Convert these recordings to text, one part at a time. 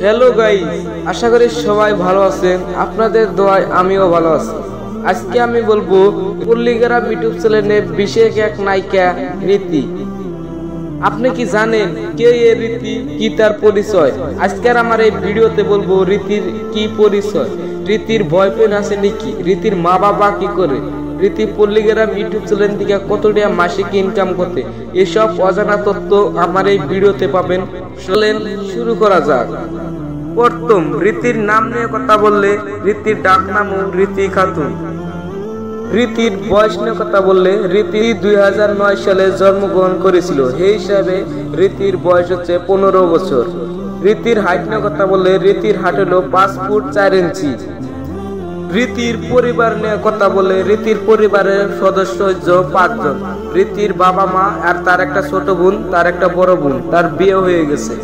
Hello guys, আশা করি সবাই ভালো আছেন। আপনাদের দোয়ায় আমিও ভালো আছি। আজকে আমি বলবো পল্লীগ্রাম ইউটিউব চ্যানেলে বিশেষ এক নায়িকা রীতি। আপনি কি জানেন কে এই রীতি, কি তার পরিচয়? আজকের আমার এই ভিডিওতে বলবো রীতির কি পরিচয়, রীতির বয়ফ্রেন্ড আছে নাকি, রীতির মা বাবা কি করে, রীতি পল্লীগ্রাম ইউটিউব চ্যানেল থেকে কত টাকা মাসিক ইনকাম করতে, এসব অজানা তথ্য আমার এই ভিডিওতে পাবেন। চলেন শুরু করা যাক। প্রথম, রীতির নাম নিয়ে কথা বললে রীতির ডাক নাম রীতি খাতুন। রীতির বয়স নিয়ে কথা বললে রীতি 2009 সালে জন্মগ্রহণ করেছিল, সেই হিসাবে রীতির বয়স হচ্ছে 15 বছর। রীতির হাইট নিয়ে কথা বললে রীতির হাইট হলো 5 ফুট 4 ইঞ্চি। রীতির পরিবার নিয়ে কথা বলে রীতির পরিবারের সদস্য হচ্ছে 5 জন। রীতির বাবা মা আর তার একটা ছোট বোন, তার একটা বড় বোন, তার বিয়ে হয়ে গেছে।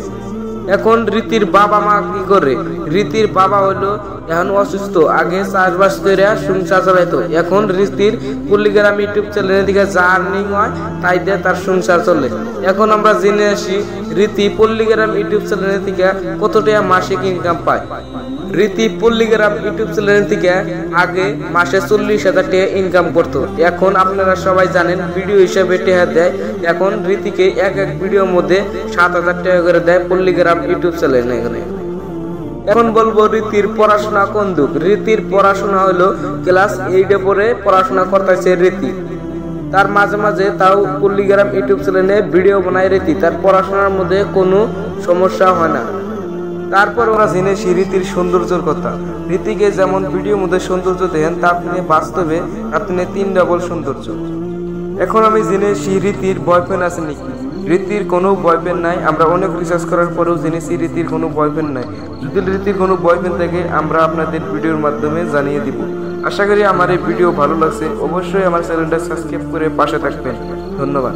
এখন রীতির বাবা মা কি করে? রীতির বাবা হলো এখন অসুস্থ, আগে চাষবাস করে সংসার চালাইতো। এখন রীতির পল্লীগ্রাম ইউটিউব চ্যানেলের দিকে যা আর্নিং হয় তাই দিয়ে তার সংসার চলে। এখন আমরা জেনে আসি রীতি পল্লীগ্রাম ইউটিউব চ্যানেলের থেকে কত টাকা মাসিক ইনকাম পায়। রীতি পল্লীগ্রাম ইউটিউব চ্যানেল থেকে আগে মাসে 40,000 টাকা ইনকাম করতো। এখন আপনারা সবাই জানেন ভিডিও হিসেবে টাকা দেয়। এখন রীতিকে এক ভিডিওর মধ্যে 7,000 টাকা করে দেয় পল্লীগ্রাম ইউটিউব চ্যানেলে। এখন বলবো রীতির পড়াশোনা কোন দিক। রীতির পড়াশোনা হলো ক্লাস 8-এ পড়ে পড়াশোনা করতেছে রীতি। তার মাঝে মাঝে তাও পল্লীগ্রাম ইউটিউব চ্যানেলে ভিডিও বানায় রীতি। তার পড়াশোনার মধ্যে কোনো সমস্যা হয় না। তারপর ওরা জেনেছি রীতির সৌন্দর্যের কথা। রীতিকে যেমন ভিডিওর মধ্যে সৌন্দর্য দেন, তা আপনি বাস্তবে আপনি 3 ডবল সৌন্দর্য। এখন আমি জেনেছি রীতির বয়ফ্রেন্ড আছে নাকি। রীতির কোনো বয়ফ্রেন্ড নাই। আমরা অনেক রিসার্চ করার পরেও জেনেছি রীতির কোনো বয়ফ্রেন্ড নাই। যদি রীতির কোনো বয়ফ্রেন্ড থাকে আমরা আপনাদের ভিডিওর মাধ্যমে জানিয়ে দিব। আশা করি আমার এই ভিডিও ভালো লাগছে। অবশ্যই আমার চ্যানেলটা সাবস্ক্রাইব করে পাশে থাকবেন। ধন্যবাদ।